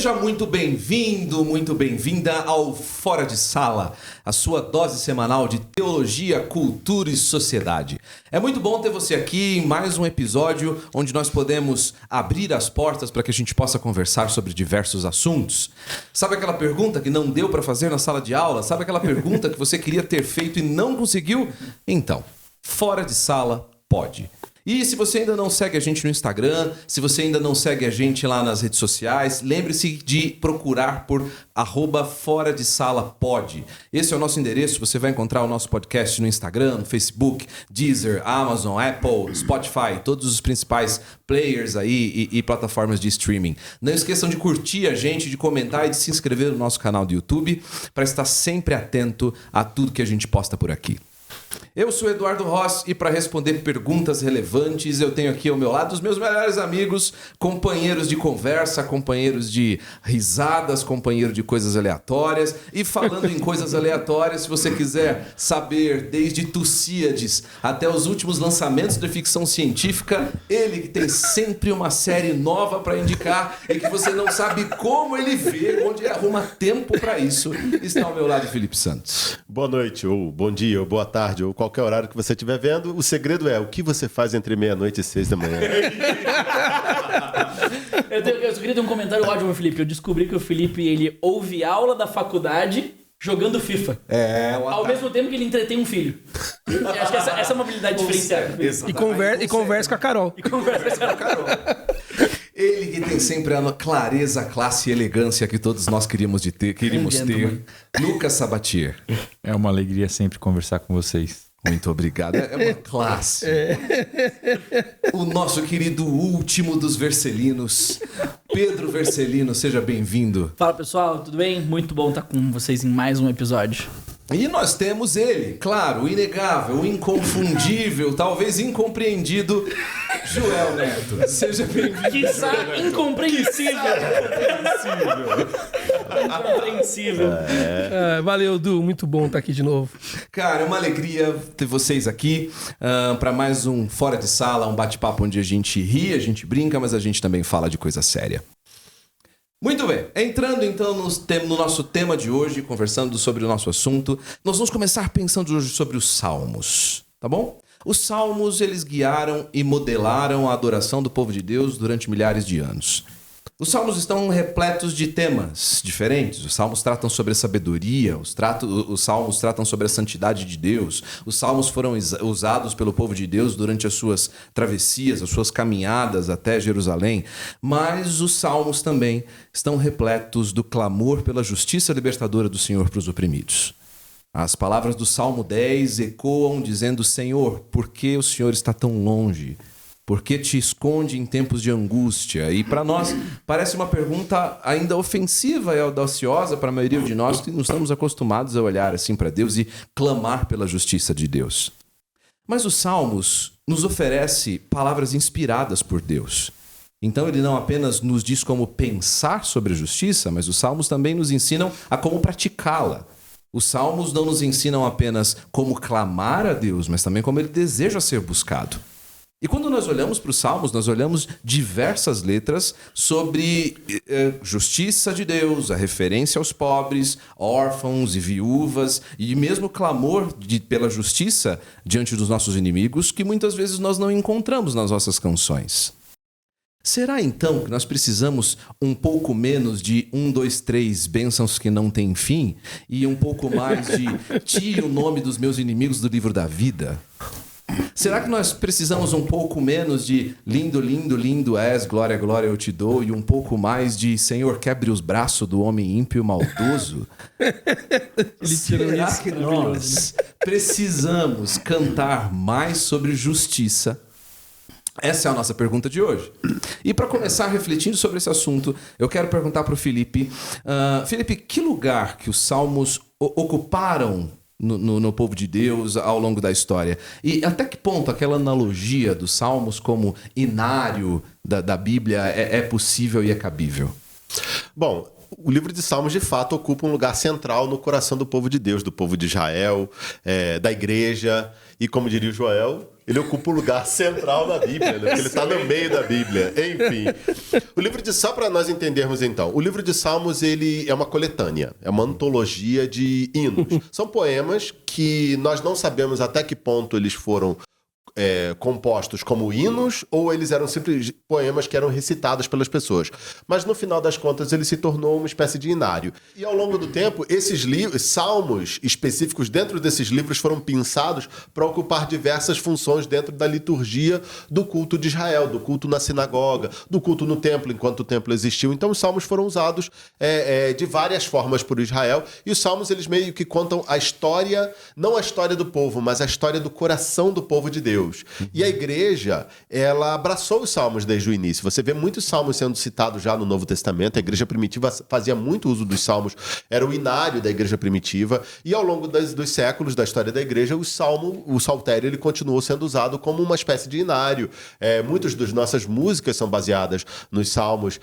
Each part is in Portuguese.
Seja muito bem-vindo, muito bem-vinda ao Fora de Sala, a sua dose semanal de teologia, cultura e sociedade. É muito bom ter você aqui em mais um episódio onde nós podemos abrir as portas para que a gente possa conversar sobre diversos assuntos. Sabe aquela pergunta que não deu para fazer na sala de aula? Sabe aquela pergunta que você queria ter feito e não conseguiu? Então, Fora de Sala pode. E se você ainda não segue a gente no Instagram, se você ainda não segue a gente lá nas redes sociais, lembre-se de procurar por @ForaDeSalaPod. Esse é o nosso endereço, você vai encontrar o nosso podcast no Instagram, no Facebook, Deezer, Amazon, Apple, Spotify, todos os principais players aí e plataformas de streaming. Não esqueçam de curtir a gente, de comentar e de se inscrever no nosso canal do YouTube para estar sempre atento a tudo que a gente posta por aqui. Eu sou Eduardo Ross e para responder perguntas relevantes eu tenho aqui ao meu lado os meus melhores amigos, companheiros de conversa, companheiros de risadas, companheiro de coisas aleatórias. E falando em coisas aleatórias, se você quiser saber desde Tucídides até os últimos lançamentos de ficção científica, ele que tem sempre uma série nova para indicar e que você não sabe como ele vê, onde ele arruma tempo para isso, está ao meu lado Felipe Santos. Boa noite, ou bom dia, ou boa tarde, ou qualquer horário que você estiver vendo. O segredo é o que você faz entre meia-noite e 6 da manhã. Eu queria ter um comentário ótimo pro Felipe. Eu descobri que o Felipe, ele ouve aula da faculdade jogando FIFA. Ao mesmo tempo que ele entretém um filho. Eu acho que essa é uma habilidade diferenciada. E conversa com a Carol. Ele que tem sempre a clareza, classe e elegância que todos nós queríamos ter. Lucas Sabatier. É uma alegria sempre conversar com vocês. Muito obrigado. É uma classe. O nosso querido último dos Verselinos, Pedro Vercelino, seja bem-vindo. Fala pessoal, tudo bem? Muito bom estar com vocês em mais um episódio. E nós temos ele, claro, o inegável, o inconfundível, talvez incompreendido, Joel Neto. Seja bem-vindo. Quiçá incompreensível. Incompreensível. Valeu, Du. Muito bom estar aqui de novo. Cara, é uma alegria ter vocês aqui para mais um Fora de Sala, um bate-papo onde a gente ri, a gente brinca, mas a gente também fala de coisa séria. Muito bem, entrando então no nosso tema de hoje, conversando sobre o nosso assunto, nós vamos começar pensando hoje sobre os Salmos, tá bom? Os Salmos, eles guiaram e modelaram a adoração do povo de Deus durante milhares de anos. Os Salmos estão repletos de temas diferentes. Os Salmos tratam sobre a sabedoria, os Salmos tratam sobre a santidade de Deus. Os Salmos foram usados pelo povo de Deus durante as suas travessias, as suas caminhadas até Jerusalém. Mas os Salmos também estão repletos do clamor pela justiça libertadora do Senhor para os oprimidos. As palavras do Salmo 10 ecoam dizendo: Senhor, por que o Senhor está tão longe? Por que te esconde em tempos de angústia? E para nós parece uma pergunta ainda ofensiva e audaciosa para a maioria de nós que não estamos acostumados a olhar assim para Deus e clamar pela justiça de Deus. Mas os Salmos nos oferece palavras inspiradas por Deus. Então ele não apenas nos diz como pensar sobre a justiça, mas os Salmos também nos ensinam a como praticá-la. Os Salmos não nos ensinam apenas como clamar a Deus, mas também como ele deseja ser buscado. E quando nós olhamos para os Salmos, nós olhamos diversas letras sobre justiça de Deus, a referência aos pobres, órfãos e viúvas, e mesmo clamor pela justiça diante dos nossos inimigos, que muitas vezes nós não encontramos nas nossas canções. Será então que nós precisamos um pouco menos de 1, 2, 3 bênçãos que não têm fim e um pouco mais de tire o nome dos meus inimigos do livro da vida? Será que nós precisamos um pouco menos de lindo, lindo, lindo és, glória, glória eu te dou, e um pouco mais de Senhor, quebre os braços do homem ímpio e maldoso? Será que nós precisamos cantar mais sobre justiça? Essa é a nossa pergunta de hoje. E para começar refletindo sobre esse assunto, eu quero perguntar para o Felipe. Felipe, que lugar que os Salmos ocuparam no povo de Deus ao longo da história? E até que ponto aquela analogia dos Salmos como inário da Bíblia é possível e é cabível? Bom, o livro de Salmos, de fato, ocupa um lugar central no coração do povo de Deus, do povo de Israel, da igreja. E como diria o Joel, ele ocupa um lugar central na Bíblia, né? Porque ele está no meio da Bíblia. Enfim, o livro de Salmos, para nós entendermos então, o livro de Salmos ele é uma coletânea, é uma antologia de hinos. São poemas que nós não sabemos até que ponto eles foram compostos como hinos ou eles eram simples poemas que eram recitados pelas pessoas. Mas no final das contas ele se tornou uma espécie de inário. E ao longo do tempo, esses salmos específicos dentro desses livros foram pensados para ocupar diversas funções dentro da liturgia do culto de Israel, do culto na sinagoga, do culto no templo, enquanto o templo existiu. Então os salmos foram usados de várias formas por Israel. E os salmos eles meio que contam a história, não a história do povo, mas a história do coração do povo de Deus. E a igreja, ela abraçou os salmos desde o início. Você vê muitos salmos sendo citados já no Novo Testamento. A igreja primitiva fazia muito uso dos salmos. Era o inário da igreja primitiva. E ao longo dos séculos da história da igreja, o saltério, ele continuou sendo usado como uma espécie de inário. Muitas das nossas músicas são baseadas nos salmos.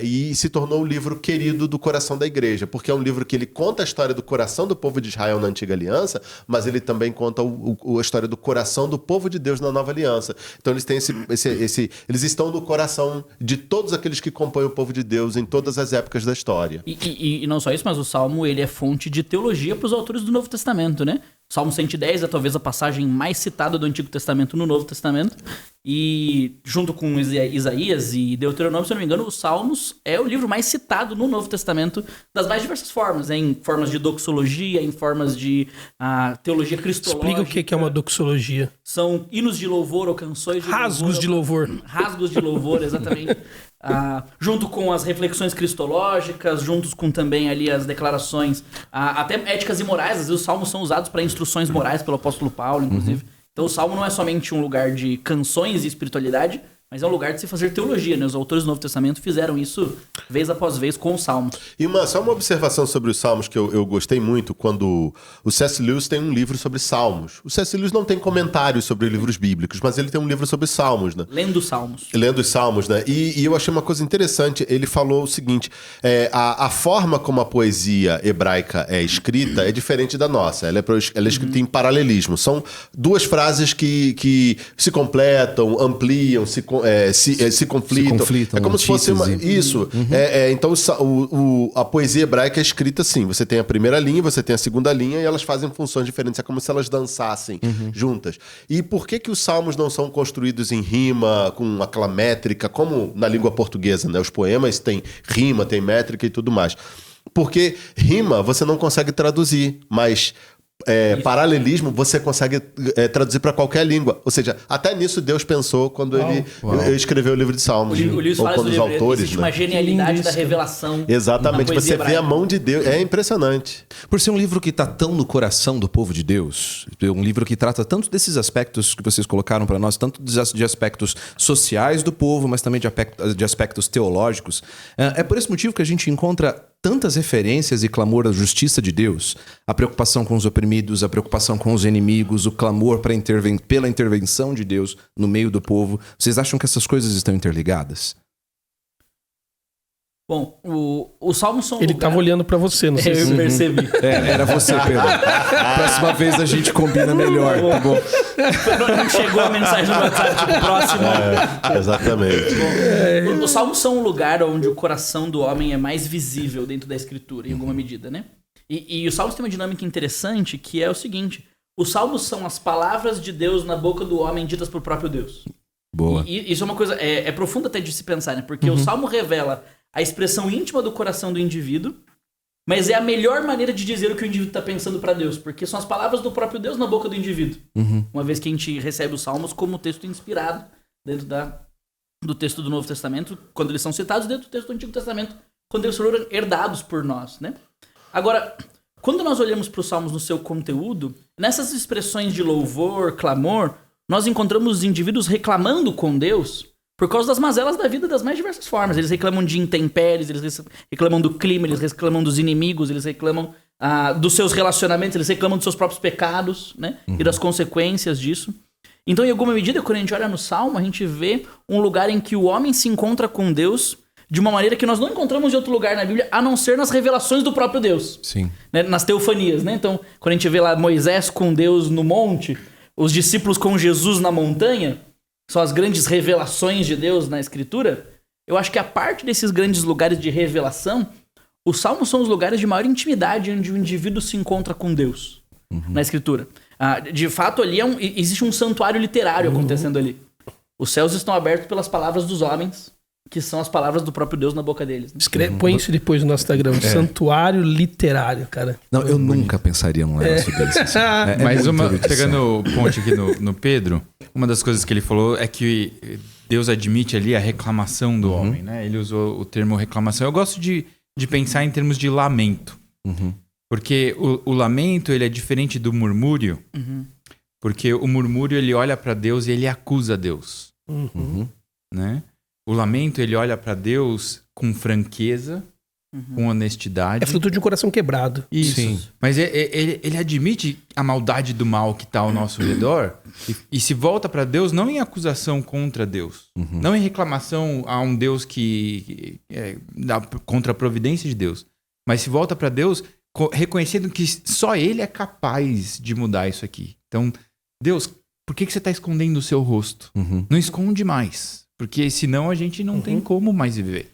E se tornou um livro querido do coração da igreja. Porque é um livro que ele conta a história do coração do povo de Israel na Antiga Aliança, mas ele também conta a história do coração do povo de Deus na Nova Aliança. Então eles têm eles estão no coração de todos aqueles que compõem o povo de Deus em todas as épocas da história. E não só isso, mas o Salmo ele é fonte de teologia para os autores do Novo Testamento, né? O Salmo 110 é talvez a passagem mais citada do Antigo Testamento no Novo Testamento. E junto com Isaías e Deuteronômio, se eu não me engano, os Salmos é o livro mais citado no Novo Testamento das mais diversas formas, né? Em formas de doxologia, em formas de teologia cristológica. Explica o que é uma doxologia. São hinos de louvor ou canções de rasgos de louvor. Rasgos de louvor, exatamente. Junto com as reflexões cristológicas, juntos com também ali as declarações, até éticas e morais. Às vezes os salmos são usados para instruções morais pelo apóstolo Paulo, inclusive. Então o salmo não é somente um lugar de canções e espiritualidade, mas é um lugar de se fazer teologia, né? Os autores do Novo Testamento fizeram isso vez após vez com os salmos. E só uma observação sobre os salmos que eu gostei muito, quando o C.S. Lewis tem um livro sobre salmos. O C.S. Lewis não tem comentários sobre livros bíblicos, mas ele tem um livro sobre salmos, né? Lendo salmos. Lendo os salmos, né? E eu achei uma coisa interessante, ele falou o seguinte, a forma como a poesia hebraica é escrita é diferente da nossa, ela é escrita em paralelismo. São duas frases que se completam, ampliam, se conflitam. É como se fosse isso. Então a poesia hebraica é escrita assim. Você tem a primeira linha, você tem a segunda linha e elas fazem funções diferentes. É como se elas dançassem juntas. E por que os salmos não são construídos em rima, com aquela métrica, como na língua portuguesa, né? Os poemas têm rima, têm métrica e tudo mais. Porque rima você não consegue traduzir, mas paralelismo você consegue traduzir para qualquer língua. Ou seja, até nisso Deus pensou quando ele escreveu o livro de Salmos. O Lewis fala quando os autores, existe uma genialidade da revelação. Exatamente, você vê a mão de Deus. É impressionante. Por ser um livro que está tão no coração do povo de Deus, um livro que trata tanto desses aspectos que vocês colocaram para nós, tanto de aspectos sociais do povo, mas também de aspectos teológicos, é por esse motivo que a gente encontra tantas referências e clamor à justiça de Deus, a preocupação com os oprimidos, a preocupação com os inimigos, o clamor pela intervenção de Deus no meio do povo. Vocês acham que essas coisas estão interligadas? Bom, os salmos são Ele estava olhando para você, não sei se... Eu percebi. Era você, Pedro. Próxima vez a gente combina melhor, tá bom? Não chegou a mensagem no WhatsApp, tipo, próximo. Exatamente. Bom, os salmos são um lugar onde o coração do homem é mais visível dentro da escritura, em alguma medida, né? E os salmos têm uma dinâmica interessante, que é o seguinte: os salmos são as palavras de Deus na boca do homem ditas por próprio Deus. Boa. E isso é uma coisa, é profunda até de se pensar, né? Porque o salmo revela a expressão íntima do coração do indivíduo, mas é a melhor maneira de dizer o que o indivíduo está pensando para Deus, porque são as palavras do próprio Deus na boca do indivíduo. Uma vez que a gente recebe os salmos como texto inspirado dentro do texto do Novo Testamento, quando eles são citados, dentro do texto do Antigo Testamento, quando eles foram herdados por nós, né? Agora, quando nós olhamos para os salmos no seu conteúdo, nessas expressões de louvor, clamor, nós encontramos os indivíduos reclamando com Deus por causa das mazelas da vida das mais diversas formas. Eles reclamam de intempéries, eles reclamam do clima, eles reclamam dos inimigos, eles reclamam dos seus relacionamentos, eles reclamam dos seus próprios pecados, né? E das consequências disso. Então, em alguma medida, quando a gente olha no Salmo, a gente vê um lugar em que o homem se encontra com Deus de uma maneira que nós não encontramos em outro lugar na Bíblia, a não ser nas revelações do próprio Deus. Sim. Né? Nas teofanias, né? Então, quando a gente vê lá Moisés com Deus no monte, os discípulos com Jesus na montanha, são as grandes revelações de Deus na Escritura. Eu acho que a parte desses grandes lugares de revelação, os salmos são os lugares de maior intimidade onde o indivíduo se encontra com Deus na Escritura. De fato, ali existe um santuário literário acontecendo ali. Os céus estão abertos pelas palavras dos homens, que são as palavras do próprio Deus na boca deles. Né? Põe isso depois no nosso Instagram. Santuário literário, cara. Não, eu nunca pensaria num negócio desse. Mas pegando o ponte aqui no Pedro, uma das coisas que ele falou é que Deus admite ali a reclamação do homem, né? Ele usou o termo reclamação. Eu gosto de pensar em termos de lamento. Porque o lamento, ele é diferente do murmúrio. Porque o murmúrio, ele olha para Deus e ele acusa Deus. Né? O lamento, ele olha para Deus com franqueza, com honestidade. É fruto de um coração quebrado. Isso. Sim. Mas ele admite a maldade do mal que está ao nosso redor e se volta para Deus não em acusação contra Deus. Não em reclamação a um Deus que contra a providência de Deus. Mas se volta para Deus reconhecendo que só Ele é capaz de mudar isso aqui. Então, Deus, por que você está escondendo o seu rosto? Não esconde mais. Porque senão a gente não tem como mais viver.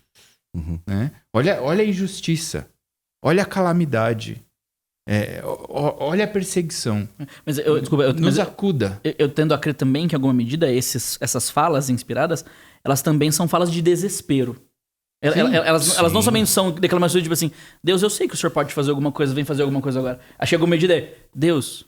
Né? Olha a injustiça. Olha a calamidade. Olha a perseguição. Mas nos acuda. Eu tendo a crer também que, em alguma medida, essas falas inspiradas, elas também são falas de desespero. Elas não somente são declamações tipo assim, Deus, eu sei que o senhor pode fazer alguma coisa, vem fazer alguma coisa agora. Acho que alguma medida Deus,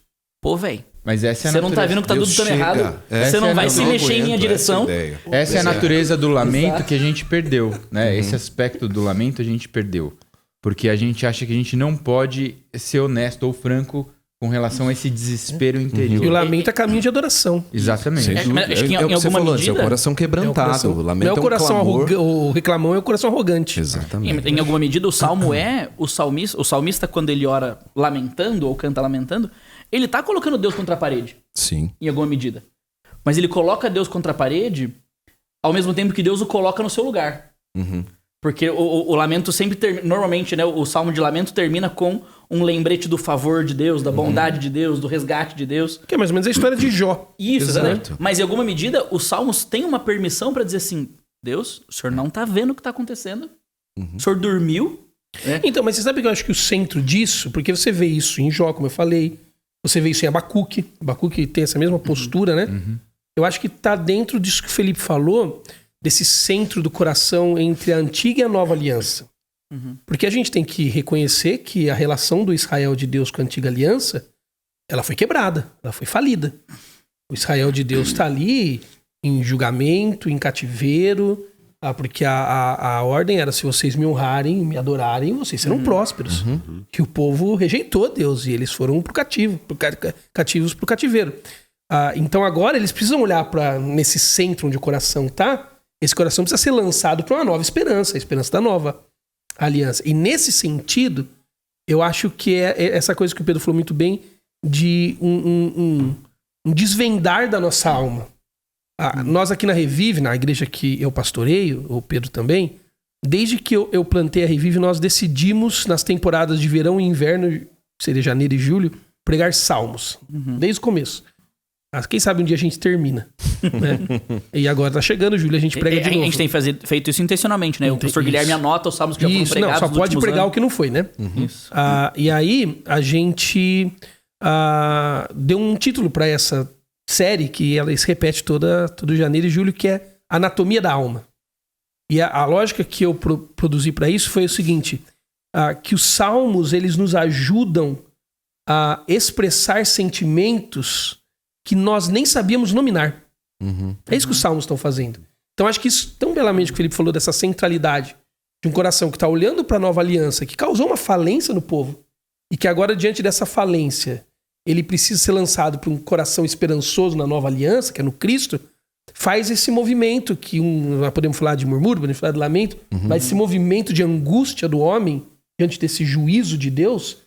velho. Mas essa é a você não tá vendo que tá tudo dando errado. Você não vai se mexer em minha direção. Essa é a natureza do lamento que a gente perdeu, né? Esse aspecto do lamento a gente perdeu. Porque a gente acha que a gente não pode ser honesto ou franco com relação a esse desespero interior. E o lamento é caminho de adoração. Exatamente. Acho que em alguma medida... É o coração quebrantado. O lamento não é o coração clamor. O reclamão é o coração arrogante. Exatamente. Em alguma medida, o salmista, quando ele ora lamentando ou canta lamentando, ele tá colocando Deus contra a parede. Sim. Em alguma medida. Mas ele coloca Deus contra a parede ao mesmo tempo que Deus o coloca no seu lugar. Porque o lamento sempre termina... Normalmente, né, o salmo de lamento termina com um lembrete do favor de Deus, da bondade de Deus, do resgate de Deus. Que é mais ou menos a história de Jó. Isso, né? Exato. Mas em alguma medida, os salmos têm uma permissão pra dizer assim, Deus, o senhor não tá vendo o que tá acontecendo. O senhor dormiu. Né? Então, mas você sabe que eu acho que o centro disso, porque você vê isso em Jó, como eu falei, você vê isso em Abacuque. Abacuque tem essa mesma postura, né? Eu acho que tá dentro disso que o Felipe falou, desse centro do coração entre a antiga e a nova aliança. Porque a gente tem que reconhecer que a relação do Israel de Deus com a antiga aliança, ela foi quebrada, ela foi falida. O Israel de Deus está ali em julgamento, em cativeiro, porque a ordem era, se vocês me honrarem, me adorarem, vocês serão prósperos. Que o povo rejeitou Deus e eles foram cativos para o cativeiro. Então agora eles precisam olhar para nesse centro onde o coração está. Esse coração precisa ser lançado para uma nova esperança, a esperança da nova aliança. E nesse sentido, eu acho que é essa coisa que o Pedro falou muito bem, de um desvendar da nossa alma. Nós aqui na Revive, na igreja que eu pastoreio, o Pedro também, desde que eu plantei a Revive, nós decidimos nas temporadas de verão e inverno, seria janeiro e julho, pregar salmos. Desde o começo. Quem sabe um dia a gente termina. Né? E agora tá chegando, Júlio, a gente prega de novo. A gente tem feito isso intencionalmente, né? O pastor Guilherme anota os salmos que já foram pregados. Não, só pode pregar o que não foi, né? Isso. E aí, a gente deu um título para essa série, que ela se repete todo janeiro e julho, que é Anatomia da Alma. E a lógica que eu produzi para isso foi o seguinte, que os salmos, eles nos ajudam a expressar sentimentos que nós nem sabíamos nominar. É isso que os salmos estão fazendo. Então acho que isso, tão belamente que o Felipe falou dessa centralidade de um coração que está olhando para a nova aliança, que causou uma falência no povo, e que agora, diante dessa falência, ele precisa ser lançado para um coração esperançoso na nova aliança, que é no Cristo, faz esse movimento que nós podemos falar de murmúrio, podemos falar de lamento, mas esse movimento de angústia do homem diante desse juízo de Deus,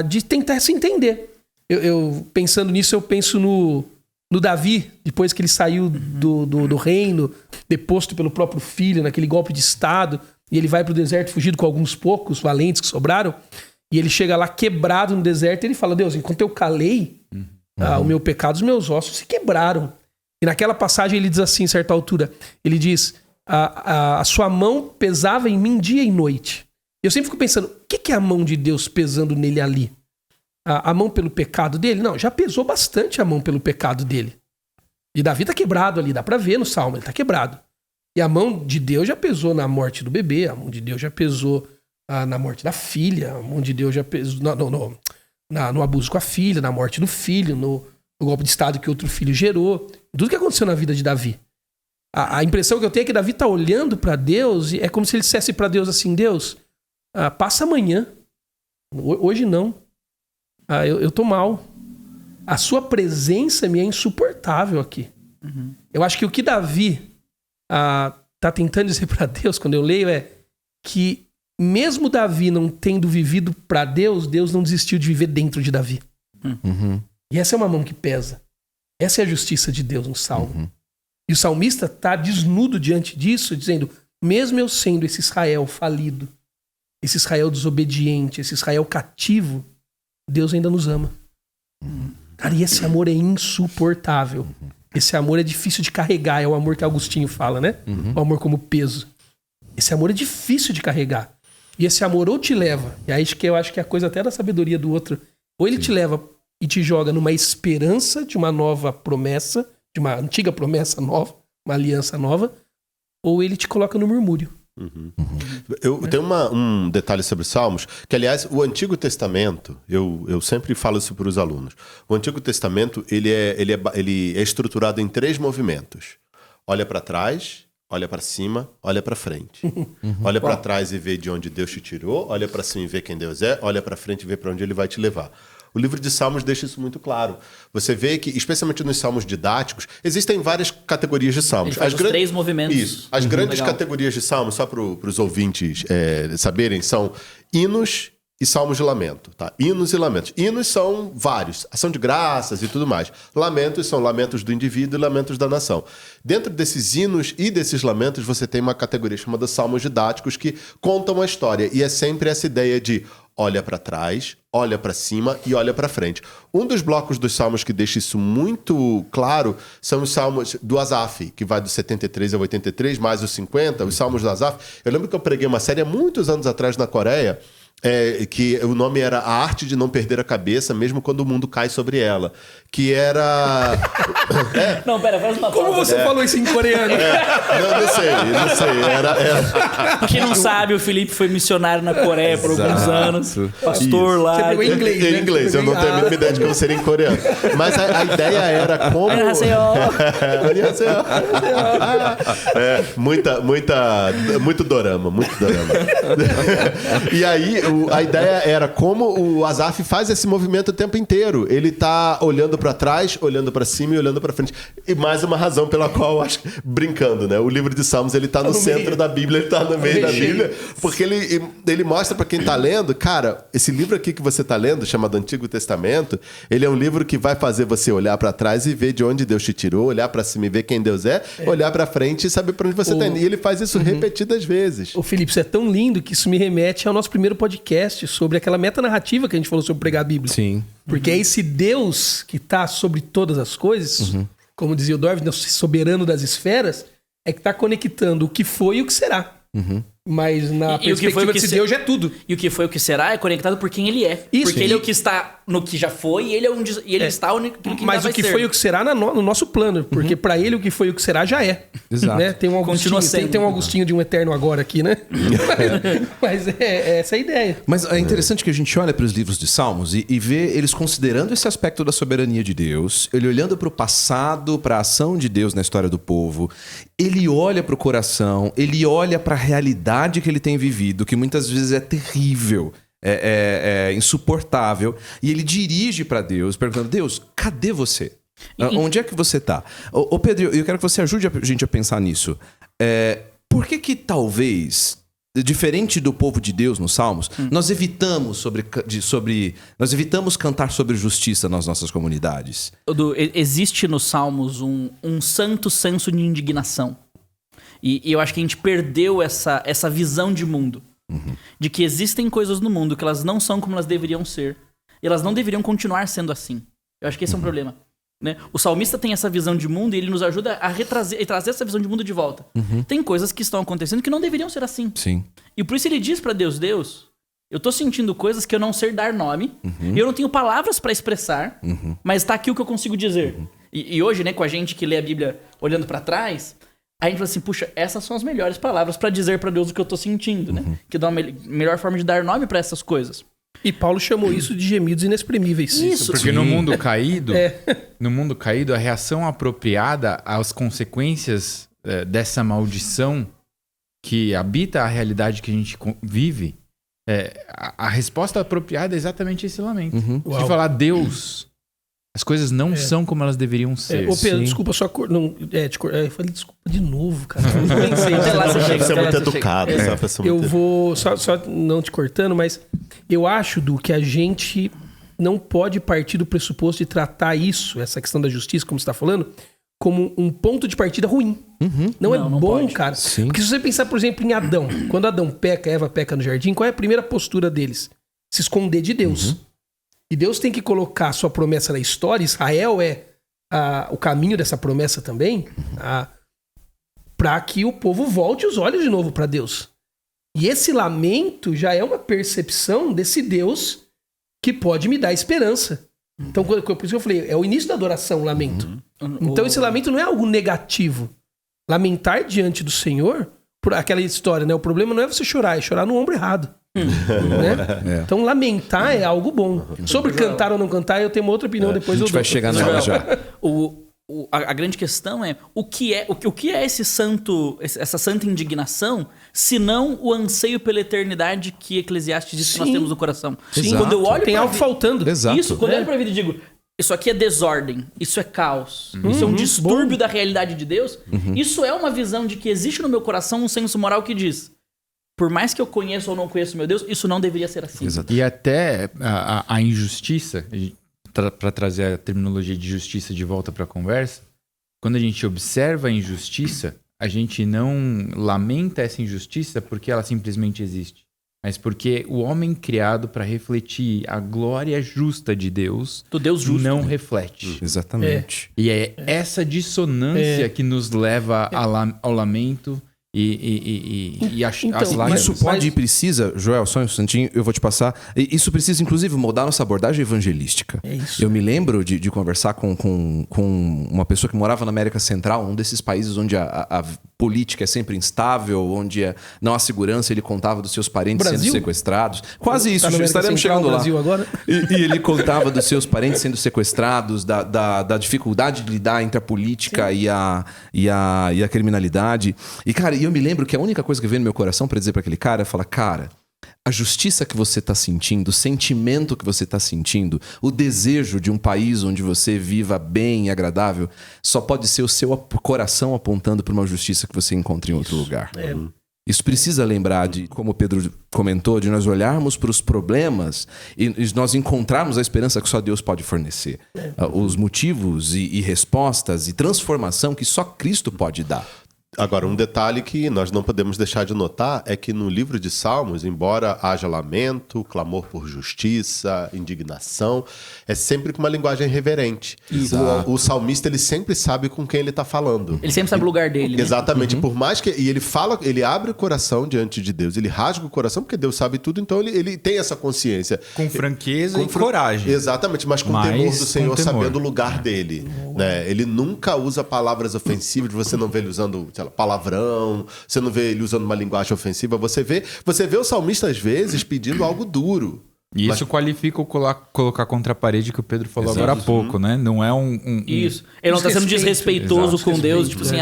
de tentar se entender. Eu pensando nisso, eu penso no no Davi, depois que ele saiu do reino, deposto pelo próprio filho, naquele golpe de estado, e ele vai pro deserto fugido com alguns poucos valentes que sobraram, e ele chega lá quebrado no deserto, e ele fala, Deus, enquanto eu calei o meu pecado, os meus ossos se quebraram. E naquela passagem ele diz assim, em certa altura, ele diz, a sua mão pesava em mim dia e noite. Eu sempre fico pensando, o que é a mão de Deus pesando nele ali? A mão pelo pecado dele? Não, já pesou bastante a mão pelo pecado dele. E Davi tá quebrado ali, dá pra ver no Salmo, ele tá quebrado. E a mão de Deus já pesou na morte do bebê, a mão de Deus já pesou na morte da filha, a mão de Deus já pesou no abuso com a filha, na morte do filho, no golpe de estado que outro filho gerou. Tudo que aconteceu na vida de Davi. A impressão que eu tenho é que Davi tá olhando pra Deus e é como se ele dissesse pra Deus assim, Deus, passa amanhã, hoje não. Eu tô mal. A sua presença me é insuportável aqui. Eu acho que o que Davi tá tentando dizer pra Deus, quando eu leio, é que mesmo Davi não tendo vivido pra Deus, Deus não desistiu de viver dentro de Davi. E essa é uma mão que pesa. Essa é a justiça de Deus no Salmo. E o salmista tá desnudo diante disso, dizendo, mesmo eu sendo esse Israel falido, esse Israel desobediente, esse Israel cativo, Deus ainda nos ama. Cara, e esse amor é insuportável. Esse amor é difícil de carregar. É o amor que Agostinho fala, né? O amor como peso. Esse amor é difícil de carregar. E esse amor ou te leva, e aí que eu acho que é a coisa até da sabedoria do outro, ou ele te leva e te joga numa esperança de uma nova promessa, de uma antiga promessa nova, uma aliança nova, ou ele te coloca no murmúrio. Eu tenho um detalhe sobre Salmos, que aliás, o Antigo Testamento, eu sempre falo isso para os alunos, o Antigo Testamento ele é estruturado em 3 movimentos. Olha para trás, olha para cima, olha para frente. Olha para trás e vê de onde Deus te tirou, olha para cima e vê quem Deus é, olha para frente e vê para onde ele vai te levar. O livro de Salmos deixa isso muito claro. Você vê que, especialmente nos salmos didáticos, existem várias categorias de salmos. Ele faz os 3 movimentos. Isso. As grandes categorias de salmos, só para os ouvintes saberem, são hinos e salmos de lamento. Tá? Hinos e lamentos. Hinos são vários, ação de graças e tudo mais. Lamentos são lamentos do indivíduo e lamentos da nação. Dentro desses hinos e desses lamentos, você tem uma categoria chamada salmos didáticos que contam a história. E é sempre essa ideia de olha para trás, olha para cima e olha para frente. Um dos blocos dos salmos que deixa isso muito claro são os salmos do Asaf, que vai do 73 ao 83, mais os 50, os salmos do Asaf. Eu lembro que eu preguei uma série há muitos anos atrás na Coreia, que o nome era A Arte de Não Perder a Cabeça, mesmo quando o mundo cai sobre ela. Que era... Não, pera, faz uma Como pausa. você falou isso em coreano? Não sei. Era... Quem não sabe, o Felipe foi missionário na Coreia por alguns anos. Pastor lá. Você pegou em inglês, né? Em inglês, eu não tenho a mínima ideia de como seria em coreano. Mas a ideia era como... Muito dorama, muito dorama. E aí, a ideia era como o Asaf faz esse movimento o tempo inteiro. Ele tá olhando pra trás, olhando pra cima e olhando pra frente. E mais uma razão pela qual eu acho, brincando, né? O livro de Salmos, ele tá no centro da Bíblia, ele tá no meio da Bíblia, porque ele mostra pra quem tá lendo, cara, esse livro aqui que você tá lendo, chamado Antigo Testamento, ele é um livro que vai fazer você olhar pra trás e ver de onde Deus te tirou, olhar pra cima e ver quem Deus é, olhar pra frente e saber pra onde você tá indo. E ele faz isso repetidas vezes. Ô, Felipe, isso é tão lindo que isso me remete ao nosso primeiro podcast sobre aquela metanarrativa que a gente falou sobre pregar a Bíblia. Sim. Porque é esse Deus que está sobre todas as coisas, como dizia o Darwin, Deus soberano das esferas, é que está conectando o que foi e o que será. Mas na perspectiva desse Deus já é tudo. E o que foi o que será é conectado por quem ele é. Isso. Porque ele é o que está no que já foi e ele, está no que Mas ainda o que vai foi ser. o que será no nosso plano. Porque para ele o que foi o que será já é. Exato. Né? Tem um Augustinho, Continua sendo. tem um Augustinho de um eterno agora aqui, né? Mas é essa a ideia. Mas é interessante que a gente olha para os livros de Salmos e vê eles considerando esse aspecto da soberania de Deus, ele olhando para o passado, para a ação de Deus na história do povo, ele olha para o coração, ele olha para a realidade que ele tem vivido, que muitas vezes é terrível, é insuportável, e ele dirige para Deus, perguntando, Deus, cadê você? Onde é que você está? Ô Pedro, eu quero que você ajude a gente a pensar nisso. Por que talvez diferente do povo de Deus nos Salmos, nós evitamos nós evitamos cantar sobre justiça nas nossas comunidades. Existe nos Salmos um santo senso de indignação. E eu acho que a gente perdeu essa visão de mundo. De que existem coisas no mundo que elas não são como elas deveriam ser. E elas não deveriam continuar sendo assim. Eu acho que esse é um problema. Né? O salmista tem essa visão de mundo e ele nos ajuda a trazer essa visão de mundo de volta. Tem coisas que estão acontecendo que não deveriam ser assim. Sim. E por isso ele diz pra Deus, eu tô sentindo coisas que eu não sei dar nome, e eu não tenho palavras pra expressar, mas tá aqui o que eu consigo dizer. E hoje, né, com a gente que lê a Bíblia olhando pra trás, a gente fala assim, puxa, essas são as melhores palavras pra dizer pra Deus o que eu tô sentindo, né? Que dá uma melhor forma de dar nome pra essas coisas. E Paulo chamou isso de gemidos inexprimíveis. Isso. Porque no mundo caído, a reação apropriada às consequências dessa maldição que habita a realidade que a gente vive, a resposta apropriada é exatamente esse lamento. De falar, Deus, as coisas não são como elas deveriam ser. Ô Pedro, desculpa, só... eu falei desculpa de novo, cara. Eu não pensei. Até lá você chega. Você é muito educado. Eu vou... Só não te cortando, mas eu acho, Du, que a gente não pode partir do pressuposto de tratar isso, essa questão da justiça, como você está falando, como um ponto de partida ruim. Não é bom, pode. Cara. Sim. Porque se você pensar, por exemplo, em Adão. Quando Adão peca, Eva peca no jardim, qual é a primeira postura deles? Se esconder de Deus. E Deus tem que colocar a sua promessa na história. Israel é o caminho dessa promessa também, para que o povo volte os olhos de novo para Deus. E esse lamento já é uma percepção desse Deus que pode me dar esperança. Então, por isso que eu falei, é o início da adoração, o lamento. Então, esse lamento não é algo negativo. Lamentar diante do Senhor, por aquela história, né? O problema não é você chorar, é chorar no ombro errado. Né? Então, lamentar é algo bom. Sobre cantar ou não cantar, eu tenho uma outra opinião, depois A gente vai chegar nela já. A grande questão é o que é essa santa indignação, se não o anseio pela eternidade que Eclesiastes diz que nós temos no coração. Sim. Quando eu olho tem algo faltando. Exato. Isso, quando eu olho pra vida e digo, isso aqui é desordem, isso é caos, isso é um distúrbio da realidade de Deus, isso é uma visão de que existe no meu coração um senso moral que diz, por mais que eu conheça ou não conheça meu Deus, isso não deveria ser assim. Exato. E até a injustiça, para trazer a terminologia de justiça de volta para a conversa, quando a gente observa a injustiça, a gente não lamenta essa injustiça porque ela simplesmente existe, mas porque o homem criado para refletir a glória justa de Deus, do Deus justo, não reflete. Exatamente. E é essa dissonância que nos leva ao lamento e as lágrimas. Isso pode e precisa, Joel, só um instantinho, eu vou te passar. Isso precisa, inclusive, mudar nossa abordagem evangelística. É isso. Eu me lembro de conversar com uma pessoa que morava na América Central, um desses países onde a política é sempre instável, onde não há segurança. Ele contava dos seus parentes sendo sequestrados. Quase isso, estaremos chegando lá. Agora. E ele contava dos seus parentes sendo sequestrados, da dificuldade de lidar entre a política e a criminalidade. E, cara, eu me lembro que a única coisa que veio no meu coração pra dizer pra aquele cara é falar, cara, a justiça que você tá sentindo, o sentimento que você tá sentindo, o desejo de um país onde você viva bem e agradável, só pode ser o seu coração apontando pra uma justiça que você encontra em outro lugar. Isso precisa lembrar de, como o Pedro comentou, de nós olharmos para os problemas e nós encontrarmos a esperança que só Deus pode fornecer. Os motivos e respostas e transformação que só Cristo pode dar. Agora, um detalhe que nós não podemos deixar de notar é que no livro de Salmos, embora haja lamento, clamor por justiça, indignação, é sempre com uma linguagem reverente. O salmista, ele sempre sabe com quem ele está falando. Ele sempre sabe o lugar dele. Exatamente. Por mais que... E ele fala, ele abre o coração diante de Deus, ele rasga o coração, porque Deus sabe tudo, então ele tem essa consciência. Com franqueza e coragem. Exatamente, mas com temor do Senhor, sabendo o lugar dele. Né? Ele nunca usa palavras ofensivas, você não vê ele usando... palavrão, você não vê ele usando uma linguagem ofensiva, você vê o salmista às vezes pedindo algo duro. E isso qualifica o colocar contra a parede que o Pedro falou agora há pouco, né? Não é Isso. Ele não está sendo desrespeitoso com Deus, tipo assim,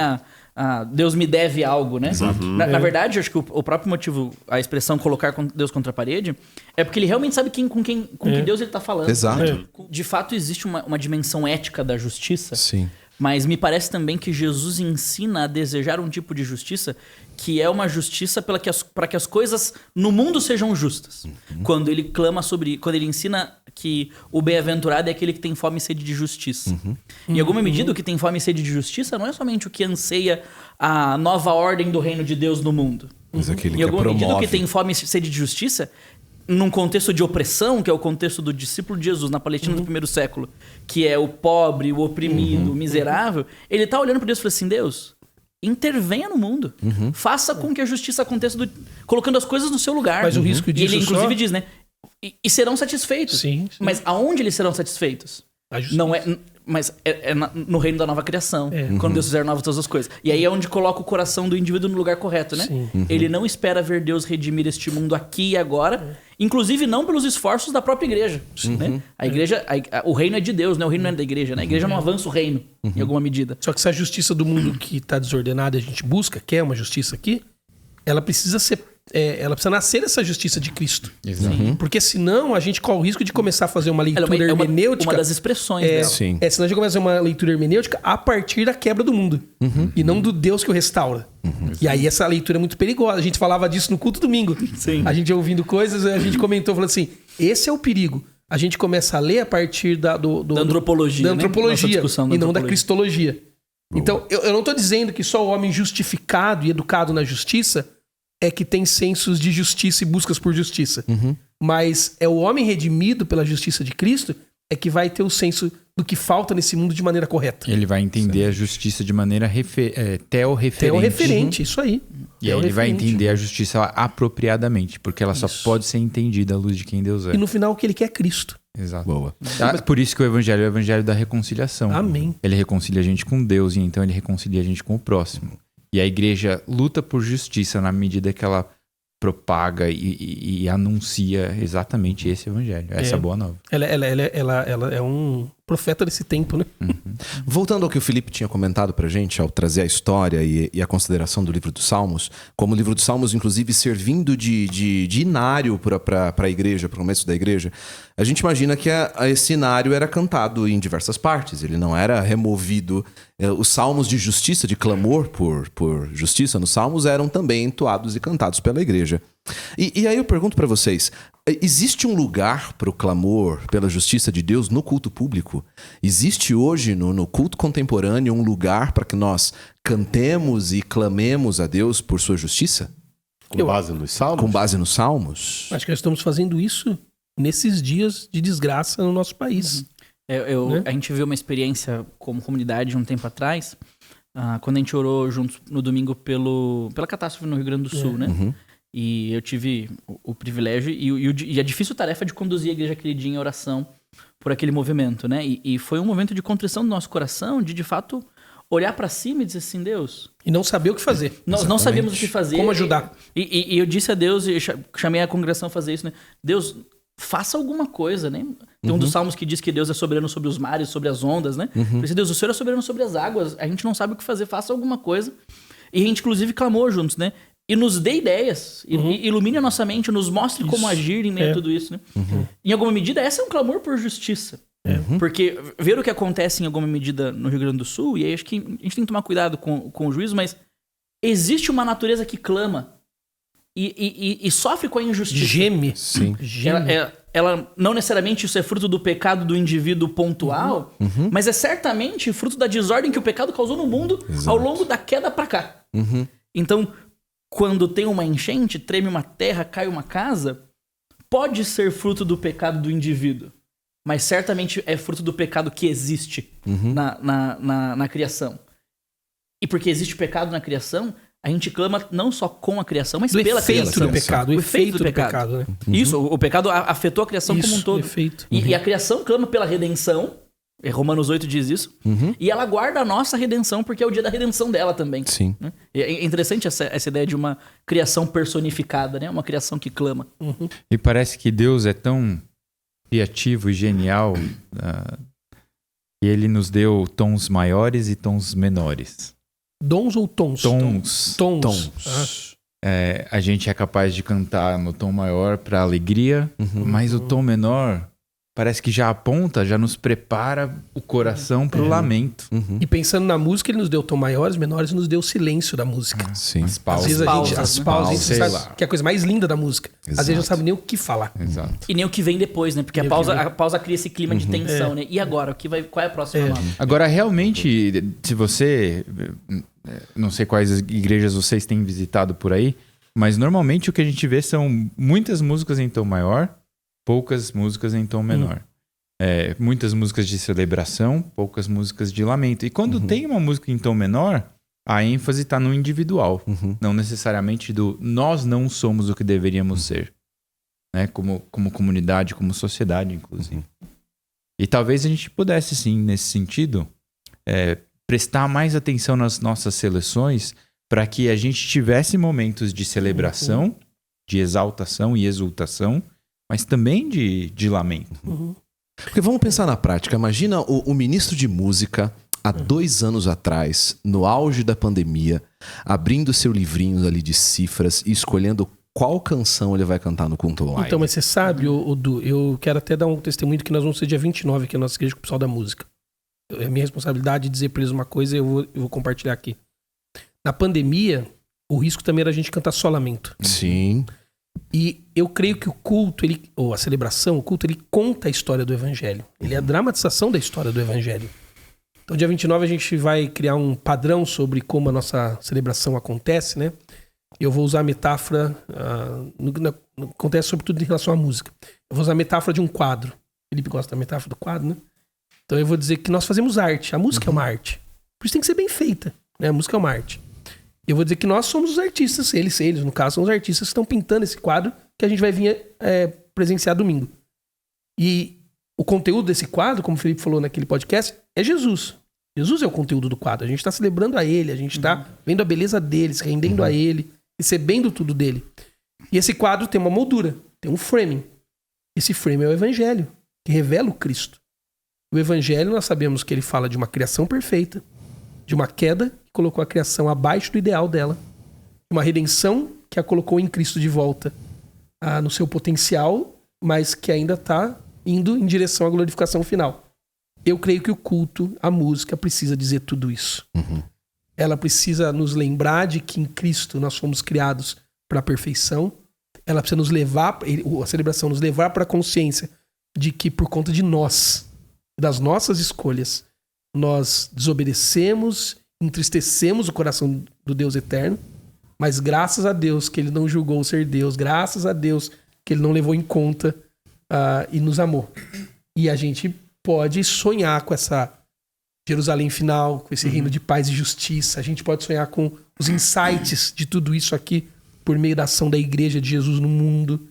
Deus me deve algo, né? Na verdade, eu acho que o próprio motivo, a expressão colocar Deus contra a parede, é porque ele realmente sabe com que Deus ele está falando. Exato. De fato, existe uma dimensão ética da justiça. Sim. Mas me parece também que Jesus ensina a desejar um tipo de justiça que é uma justiça para que as coisas no mundo sejam justas. Quando ele clama quando ele ensina que o bem-aventurado é aquele que tem fome e sede de justiça. Em alguma medida, o que tem fome e sede de justiça não é somente o que anseia a nova ordem do reino de Deus no mundo. Mas aquele Em alguma que medida, o promove. que tem fome e sede de justiça, num contexto de opressão, que é o contexto do discípulo de Jesus na Palestina do primeiro século, que é o pobre, o oprimido, o miserável, ele tá olhando para Deus e fala assim, Deus, intervenha no mundo. Faça com que a justiça aconteça colocando as coisas no seu lugar. Mas o risco disso E ele inclusive só- diz, né? E serão satisfeitos. Sim. Mas aonde eles serão satisfeitos? A justiça. Não é, mas no reino da nova criação, quando Deus fizer novas todas as coisas. E aí é onde coloca o coração do indivíduo no lugar correto, né? Sim. Ele não espera ver Deus redimir este mundo aqui e agora, inclusive não pelos esforços da própria igreja. Né? A igreja, o reino é de Deus, né? O reino não é da igreja, né? A igreja não avança o reino, em alguma medida. Só que se a justiça do mundo que está desordenada a gente busca, quer uma justiça aqui, ela precisa nascer dessa justiça de Cristo. Exato. Porque senão a gente corre o risco de começar a fazer uma leitura hermenêutica. Uma das expressões dela. Sim. Senão a gente começa a fazer uma leitura hermenêutica a partir da quebra do mundo. E não do Deus que o restaura. E aí essa leitura é muito perigosa. A gente falava disso no culto domingo. Sim. A gente ouvindo coisas, a gente comentou, falando assim, esse é o perigo. A gente começa a ler a partir da antropologia, da né? antropologia, Nossa discussão da e não da antropologia. cristologia. Então, eu não estou dizendo que só o homem justificado e educado na justiça é que tem sensos de justiça e buscas por justiça. Mas é o homem redimido pela justiça de Cristo é que vai ter o senso do que falta nesse mundo de maneira correta. Ele vai entender a justiça de maneira teorreferente. É o referente, isso aí. E aí ele vai entender a justiça apropriadamente, porque ela só pode ser entendida à luz de quem Deus é. E no final o que ele quer é Cristo. Exato. Boa. Por isso que o evangelho é o evangelho da reconciliação. Amém. Ele reconcilia a gente com Deus e então ele reconcilia a gente com o próximo. E a igreja luta por justiça na medida que ela propaga e anuncia exatamente esse evangelho, essa boa nova. Ela é um profeta desse tempo, né? Voltando ao que o Felipe tinha comentado pra gente ao trazer a história e a consideração do livro dos Salmos, como o livro dos Salmos, inclusive, servindo de inário para a igreja, para o começo da igreja, a gente imagina que esse inário era cantado em diversas partes, ele não era removido. Os salmos de justiça, de clamor por justiça nos salmos, eram também entoados e cantados pela igreja. E aí eu pergunto para vocês, existe um lugar para o clamor pela justiça de Deus no culto público? Existe hoje no culto contemporâneo um lugar para que nós cantemos e clamemos a Deus por sua justiça? Com base nos salmos? Com base nos salmos? Acho que nós estamos fazendo isso nesses dias de desgraça no nosso país. Né? A gente viu uma experiência como comunidade um tempo atrás, quando a gente orou juntos no domingo pela catástrofe no Rio Grande do Sul, né? E eu tive o privilégio e a difícil tarefa de conduzir a igreja aquele dia em oração por aquele movimento, né? E foi um momento de contrição do nosso coração, de fato olhar para cima e dizer assim, Deus... E não saber o que fazer. Nós não sabíamos o que fazer. Como ajudar. E eu disse a Deus, e chamei a congregação a fazer isso, né? Deus, faça alguma coisa, né? Tem um dos salmos que diz que Deus é soberano sobre os mares, sobre as ondas, né? Eu disse, Deus, o Senhor é soberano sobre as águas, a gente não sabe o que fazer, faça alguma coisa. E a gente, inclusive, clamou juntos, né? E nos dê ideias, e ilumine a nossa mente, nos mostre como agir em meio a tudo isso, né? Em alguma medida, esse é um clamor por justiça. Porque ver o que acontece em alguma medida no Rio Grande do Sul, e aí acho que a gente tem que tomar cuidado com o juízo, mas existe uma natureza que clama e sofre com a injustiça. Geme. Sim. Ela não necessariamente isso é fruto do pecado do indivíduo pontual, mas é certamente fruto da desordem que o pecado causou no mundo ao longo da queda pra cá. Então, quando tem uma enchente, treme uma terra, cai uma casa, pode ser fruto do pecado do indivíduo, mas certamente é fruto do pecado que existe na criação. E porque existe pecado na criação, a gente clama não só com a criação, mas pela criação. Do pecado, o efeito do pecado. Né? Isso, o pecado afetou a criação como um todo. Efeito. E a criação clama pela redenção, Romanos 8 diz isso, e ela guarda a nossa redenção, porque é o dia da redenção dela também. Sim. Né? É interessante essa ideia de uma criação personificada, né? Uma criação que clama. E parece que Deus é tão criativo e genial que ele nos deu tons maiores e tons menores. Dons ou tons? Tons. A gente é capaz de cantar no tom maior para alegria, mas o tom menor parece que já aponta, já nos prepara o coração pro lamento. E pensando na música, ele nos deu tom maiores, menores, e nos deu o silêncio da música. Sim. As Às pausas. vezes pausas, as né? pausas, a gente Sei sabe lá. que é a coisa mais linda da música. Às vezes a gente não sabe nem o que falar. Exato. E nem o que vem depois, né? Porque a pausa cria esse clima de tensão, né? E agora? Qual é a próxima nota? Agora, realmente, se você... Não sei quais igrejas vocês têm visitado por aí, mas normalmente o que a gente vê são muitas músicas em tom maior, poucas músicas em tom menor. Muitas músicas de celebração, poucas músicas de lamento. E quando tem uma música em tom menor, a ênfase está no individual, não necessariamente do nós não somos o que deveríamos ser, né? Como comunidade, como sociedade, inclusive. E talvez a gente pudesse, sim, nesse sentido, prestar mais atenção nas nossas seleções para que a gente tivesse momentos de celebração, de exaltação e exultação, mas também de lamento. Porque vamos pensar na prática. Imagina o ministro de música, há 2 anos atrás, no auge da pandemia, abrindo seu livrinho ali de cifras e escolhendo qual canção ele vai cantar no culto online. Então, mas você sabe, Du, eu quero até dar um testemunho que nós vamos ser dia 29 aqui na nossa igreja com o pessoal da música. É minha responsabilidade dizer para eles uma coisa e eu vou compartilhar aqui. Na pandemia, o risco também era a gente cantar só lamento. Sim. E eu creio que o culto, ou a celebração, o culto, ele conta a história do evangelho. Ele é a dramatização da história do evangelho. Então, dia 29 a gente vai criar um padrão sobre como a nossa celebração acontece, né? Eu vou usar a metáfora, acontece sobretudo em relação à música. Eu vou usar a metáfora de um quadro. O Felipe gosta da metáfora do quadro, né? Então eu vou dizer que nós fazemos arte. A música é uma arte. Por isso tem que ser bem feita, né? A música é uma arte. Eu vou dizer que nós somos os artistas, eles no caso, são os artistas que estão pintando esse quadro que a gente vai vir presenciar domingo. E o conteúdo desse quadro, como o Felipe falou naquele podcast, é Jesus. Jesus é o conteúdo do quadro. A gente está celebrando a ele, a gente está vendo a beleza dele, se rendendo a ele, recebendo tudo dele. E esse quadro tem uma moldura, tem um framing. Esse frame é o evangelho, que revela o Cristo. O evangelho, nós sabemos que ele fala de uma criação perfeita, de uma queda que colocou a criação abaixo do ideal dela, de uma redenção que a colocou em Cristo de volta no seu potencial, mas que ainda está indo em direção à glorificação final. Eu creio que o culto, a música, precisa dizer tudo isso. Ela precisa nos lembrar de que em Cristo nós fomos criados para a perfeição. Ela precisa nos levar, a celebração nos levar para a consciência de que por conta de nós, das nossas escolhas, nós desobedecemos, entristecemos o coração do Deus eterno, mas graças a Deus que ele não julgou ser Deus, graças a Deus que ele não levou em conta e nos amou. E a gente pode sonhar com essa Jerusalém final, com esse reino de paz e justiça. A gente pode sonhar com os insights de tudo isso aqui por meio da ação da igreja de Jesus no mundo.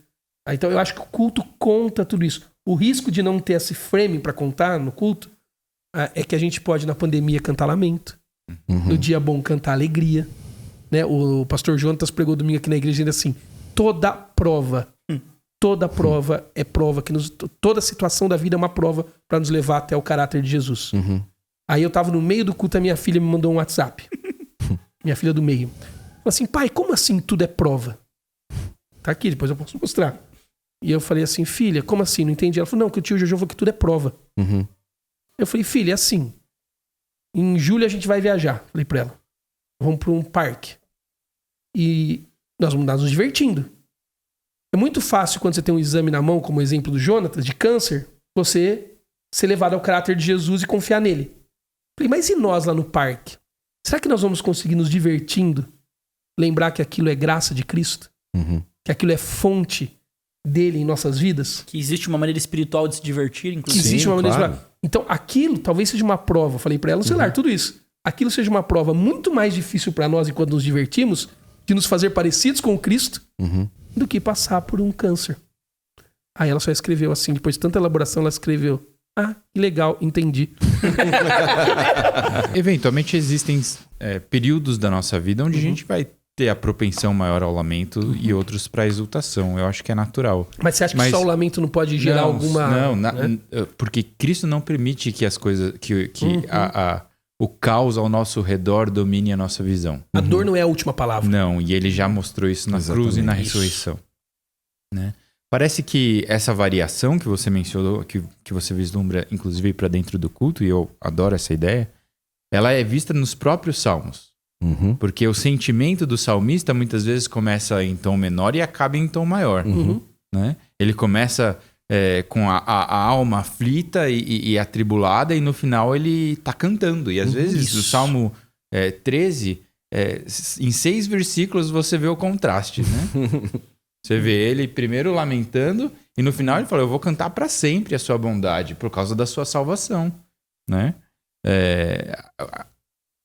Então eu acho que o culto conta tudo isso. O risco de não ter esse frame para contar no culto é que a gente pode na pandemia cantar lamento, no dia bom cantar alegria, né? O pastor Jonatas pregou domingo aqui na igreja dizendo assim: toda prova é prova que toda situação da vida é uma prova para nos levar até o caráter de Jesus. Aí eu tava no meio do culto, a minha filha me mandou um WhatsApp. Minha filha do meio. Falou assim: pai, como assim tudo é prova? Tá aqui, depois eu posso mostrar. E eu falei assim: filha, como assim? Não entendi. Ela falou: não, que o tio Jojo falou que tudo é prova. Eu falei: filha, é assim. Em julho a gente vai viajar. Falei pra ela: vamos pra um parque. E nós vamos nos divertindo. É muito fácil quando você tem um exame na mão, como o exemplo do Jonatas, de câncer, você ser levado ao caráter de Jesus e confiar nele. Falei: mas e nós lá no parque? Será que nós vamos conseguir nos divertindo? Lembrar que aquilo é graça de Cristo? Que aquilo é fonte dele em nossas vidas? Que existe uma maneira espiritual de se divertir, Que inclusive. existe uma maneira claro. de... Então, aquilo talvez seja uma prova. Falei pra ela, no celular, tudo isso. Aquilo seja uma prova muito mais difícil pra nós enquanto nos divertimos, de nos fazer parecidos com o Cristo, do que passar por um câncer. Aí ela só escreveu assim, depois de tanta elaboração, ela escreveu: ah, que legal, entendi. Eventualmente existem períodos da nossa vida onde a gente vai ter a propensão maior ao lamento e outros para exultação. Eu acho que é natural. Mas você acha que só o lamento não pode gerar alguma... né? Porque Cristo não permite que as coisas, o caos ao nosso redor domine a nossa visão. A dor não é a última palavra. Não, e ele já mostrou isso na cruz e na Exatamente. ressurreição. Né? Parece que essa variação que você mencionou, que você vislumbra, inclusive, para dentro do culto, e eu adoro essa ideia, ela é vista nos próprios salmos. Uhum. Porque o sentimento do salmista muitas vezes começa em tom menor e acaba em tom maior. Né? Ele começa com a alma aflita e atribulada, e no final ele está cantando. E às vezes o Salmo 13, em 6 versículos você vê o contraste, né? Você vê ele primeiro lamentando e no final ele fala: eu vou cantar para sempre a sua bondade por causa da sua salvação, né?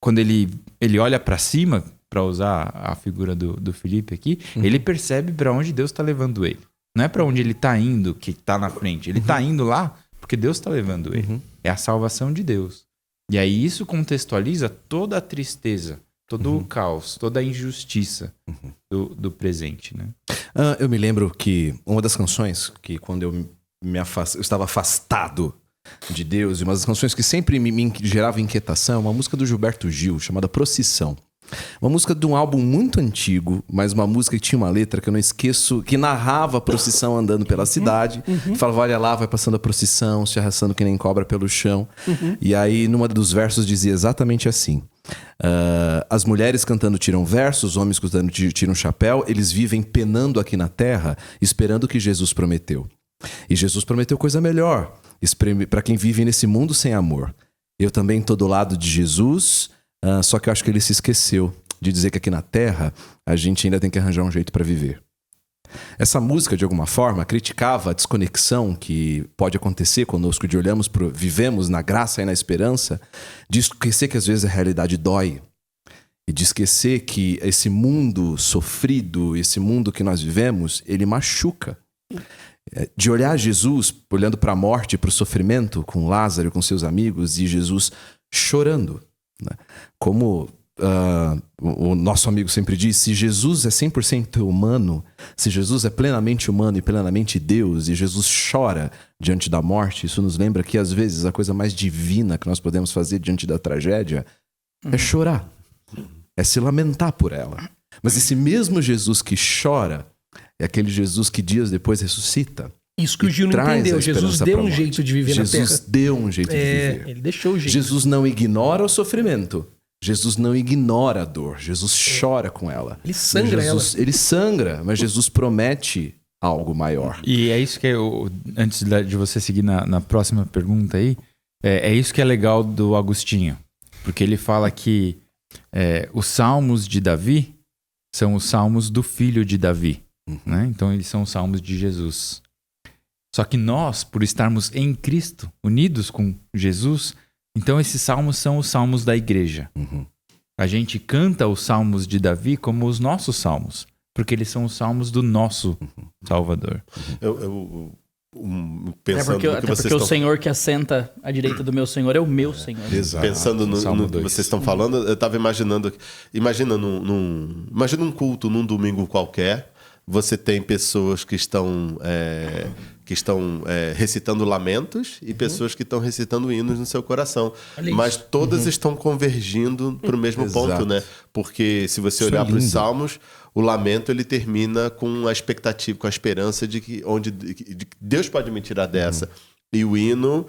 Quando ele olha para cima, para usar a figura do Felipe aqui, ele percebe para onde Deus está levando ele. Não é para onde ele está indo que está na frente. Ele está indo lá porque Deus está levando ele. É a salvação de Deus. E aí isso contextualiza toda a tristeza, todo o caos, toda a injustiça do presente, né? Eu me lembro que uma das canções que quando eu estava afastado de Deus, e uma das canções que sempre me gerava inquietação, uma música do Gilberto Gil, chamada Procissão. Uma música de um álbum muito antigo, mas uma música que tinha uma letra que eu não esqueço, que narrava a procissão andando pela cidade. Falava: olha lá, vai passando a procissão, se arrastando que nem cobra pelo chão. E aí, numa dos versos, dizia exatamente assim: as mulheres cantando tiram versos, os homens cantando tiram chapéu, eles vivem penando aqui na terra, esperando o que Jesus prometeu. E Jesus prometeu coisa melhor para quem vive nesse mundo sem amor. Eu também estou do lado de Jesus, só que eu acho que ele se esqueceu de dizer que aqui na terra a gente ainda tem que arranjar um jeito para viver. Essa música, de alguma forma, criticava a desconexão que pode acontecer conosco de vivemos na graça e na esperança, de esquecer que às vezes a realidade dói. E de esquecer que esse mundo sofrido, esse mundo que nós vivemos, ele machuca. De olhar Jesus, olhando para a morte, para o sofrimento, com Lázaro, com seus amigos, e Jesus chorando. Né? Como o nosso amigo sempre diz, se Jesus é 100% humano, se Jesus é plenamente humano e plenamente Deus, e Jesus chora diante da morte, isso nos lembra que às vezes a coisa mais divina que nós podemos fazer diante da tragédia é chorar, é se lamentar por ela. Mas esse mesmo Jesus que chora é aquele Jesus que dias depois ressuscita. Isso que o Gil não entendeu. Jesus deu um jeito de viver na terra. Jesus deu um jeito de viver. Ele deixou o jeito. Jesus não ignora o sofrimento. Jesus não ignora a dor. Jesus chora com ela. Ele sangra ela. Ele sangra, mas Jesus promete algo maior. E é isso que antes de você seguir na próxima pergunta aí, é isso que é legal do Agostinho. Porque ele fala que os salmos de Davi são os salmos do filho de Davi. Né? Então eles são os salmos de Jesus. Só que nós, por estarmos em Cristo, unidos com Jesus, então esses salmos são os salmos da igreja. A gente canta os salmos de Davi como os nossos salmos, porque eles são os salmos do nosso Salvador. Pensando porque o Senhor que assenta à direita do meu Senhor é o meu Senhor. Exato. Pensando no que vocês estão falando, eu estava imaginando... Imagina um culto num domingo qualquer. Você tem pessoas que estão recitando lamentos e pessoas que estão recitando hinos no seu coração. Mas todas estão convergindo para o mesmo ponto, né? Porque se você olhar para os salmos, o lamento ele termina com a expectativa, com a esperança de que Deus pode me tirar dessa. E o hino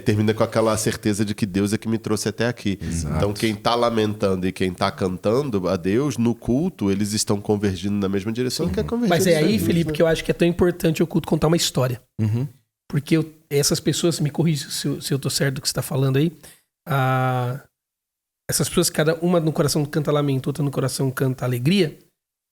termina com aquela certeza de que Deus é que me trouxe até aqui. Exato. Então quem está lamentando e quem está cantando a Deus, no culto, eles estão convergindo na mesma direção que é convergindo. Mas é aí, Felipe, que eu acho que é tão importante o culto contar uma história. Porque essas pessoas, me corrija se eu estou certo do que você está falando aí, essas pessoas, cada uma no coração canta lamento, outra no coração canta alegria,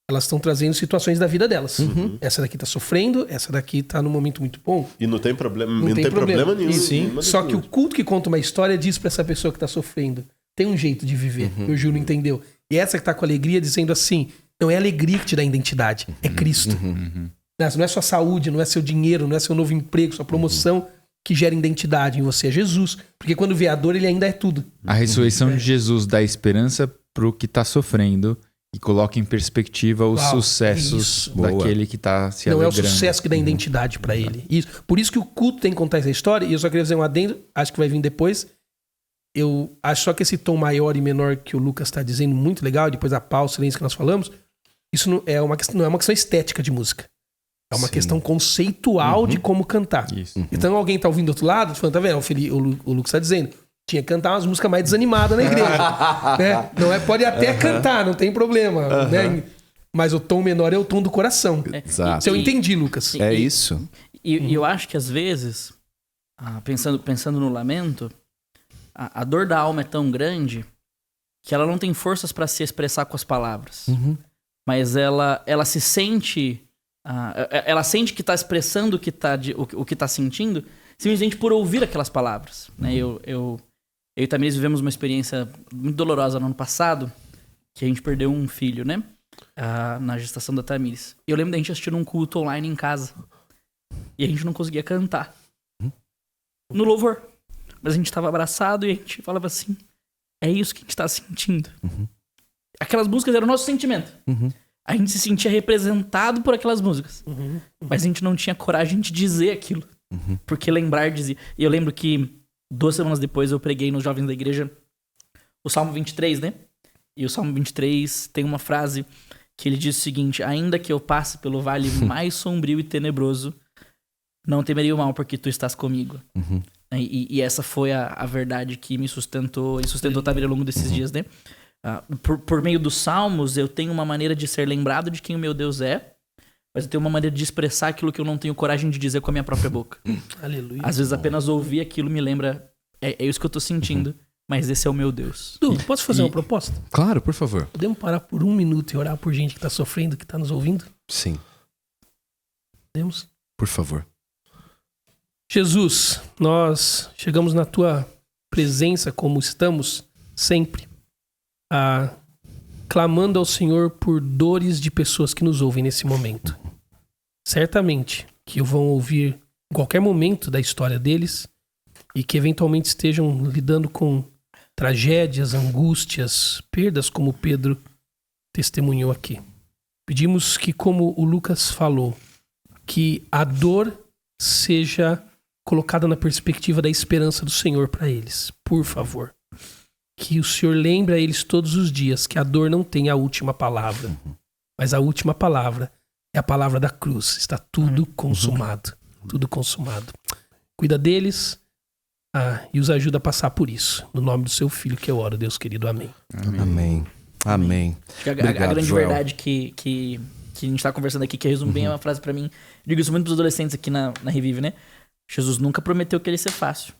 elas estão trazendo situações da vida delas. Essa daqui tá sofrendo, essa daqui tá num momento muito bom. E não tem problema, não tem problema nenhum. Sim. Só que o culto que conta uma história diz pra essa pessoa que tá sofrendo: tem um jeito de viver, que o Gil não entendeu. E essa que tá com alegria dizendo assim: não é alegria que te dá identidade, é Cristo. Não é sua saúde, não é seu dinheiro, não é seu novo emprego, sua promoção que gera identidade em você, é Jesus. Porque quando vê a dor, ele ainda é tudo. A ressurreição de Jesus dá esperança pro que tá sofrendo e coloca em perspectiva os sucessos daquele que está se alegrando. Não é o sucesso que dá identidade para ele. Isso. Por isso que o culto tem que contar essa história. E eu só queria fazer um adendo, acho que vai vir depois. Eu acho só que esse tom maior e menor que o Lucas está dizendo, muito legal, depois a pausa, o silêncio que nós falamos, isso não é uma questão estética de música. É uma Sim. questão conceitual de como cantar. Isso. Então alguém tá ouvindo do outro lado, falando, tá vendo? O Lucas tá dizendo. Tinha que cantar umas músicas mais desanimadas na igreja. Né? Não é, pode até cantar, não tem problema. Né? Mas o tom menor é o tom do coração. Exato. Isso eu entendi, Lucas. É isso. E eu acho que às vezes, pensando no lamento, a dor da alma é tão grande que ela não tem forças para se expressar com as palavras. Mas ela se sente... ela sente que tá expressando o que tá sentindo simplesmente por ouvir aquelas palavras. Né? Eu e Tamires vivemos uma experiência muito dolorosa no ano passado, que a gente perdeu um filho, né? Na gestação da Tamires. E eu lembro da gente assistindo um culto online em casa. E a gente não conseguia cantar. No louvor. Mas a gente tava abraçado e a gente falava assim, é isso que a gente tá sentindo. Aquelas músicas eram o nosso sentimento. A gente se sentia representado por aquelas músicas. Mas a gente não tinha coragem de dizer aquilo. Porque lembrar dizia. E eu lembro que 2 semanas depois eu preguei nos jovens da igreja o Salmo 23, né? E o Salmo 23 tem uma frase que ele diz o seguinte: ainda que eu passe pelo vale mais sombrio e tenebroso, não temeria o mal, porque tu estás comigo. E essa foi a verdade que me sustentou e sustentou Tamir ao longo desses dias, né? Por meio dos salmos, eu tenho uma maneira de ser lembrado de quem o meu Deus é, mas eu tenho uma maneira de expressar aquilo que eu não tenho coragem de dizer com a minha própria boca. Aleluia. Às vezes apenas ouvir aquilo me lembra, é isso que eu tô sentindo, mas esse é o meu Deus. Du, posso fazer uma proposta? Claro, por favor. Podemos parar por 1 minuto e orar por gente que tá sofrendo, que tá nos ouvindo? Sim, Podemos? por favor. Jesus, nós chegamos na tua presença como estamos sempre, clamando ao Senhor por dores de pessoas que nos ouvem nesse momento. Certamente que vão ouvir em qualquer momento da história deles e que eventualmente estejam lidando com tragédias, angústias, perdas, como Pedro testemunhou aqui. Pedimos que, como o Lucas falou, que a dor seja colocada na perspectiva da esperança do Senhor para eles. Por favor. Que o Senhor lembre a eles todos os dias que a dor não tem a última palavra. Mas a última palavra é a palavra da cruz. Está tudo consumado. Tudo consumado. Cuida deles e os ajuda a passar por isso. No nome do seu filho que eu oro, Deus querido. Amém. Amém. Amém. Acho que a Obrigado, grande Joel. verdade que a gente tá conversando aqui, que resume bem uma frase pra mim. Eu digo isso muito pros adolescentes aqui na Revive, né? Jesus nunca prometeu que ele ia ser fácil.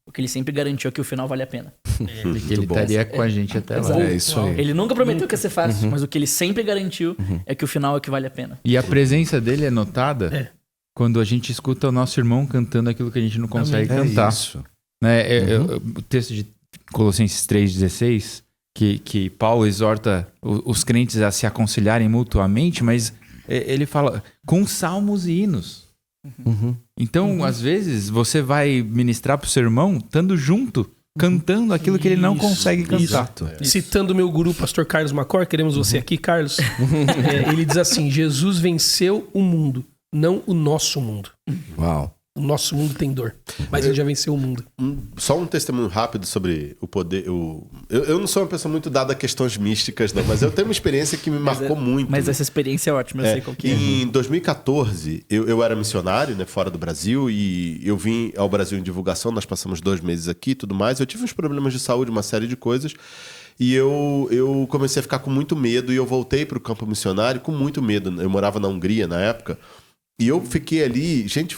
O que ele sempre garantiu é que o final vale a pena. Que ele estaria com a gente até lá. Exato. É isso aí. Ele nunca prometeu que ia ser fácil, mas o que ele sempre garantiu é que o final é o que vale a pena. E a presença dele é notada quando a gente escuta o nosso irmão cantando aquilo que a gente não consegue cantar. Isso. Né? O texto de Colossenses 3,16, que Paulo exorta os crentes a se aconselharem mutuamente, mas ele fala com salmos e hinos. Então, às vezes, você vai ministrar pro seu irmão estando junto, cantando aquilo que ele não consegue cantar. Exato. Citando meu guru, pastor Carlos Macor, queremos você aqui, Carlos. Ele diz assim: Jesus venceu o mundo, não o nosso mundo. Uau. O nosso mundo tem dor, mas ele já venceu o mundo. Só um testemunho rápido sobre o poder. Eu não sou uma pessoa muito dada a questões místicas, não, mas eu tenho uma experiência que me marcou muito. Mas essa experiência é ótima, eu sei qual que é. Em 2014, eu era missionário, né, fora do Brasil, e eu vim ao Brasil em divulgação, nós passamos 2 meses aqui e tudo mais. Eu tive uns problemas de saúde, uma série de coisas, e eu comecei a ficar com muito medo, e eu voltei para o campo missionário com muito medo. Eu morava na Hungria na época, e eu fiquei ali, gente...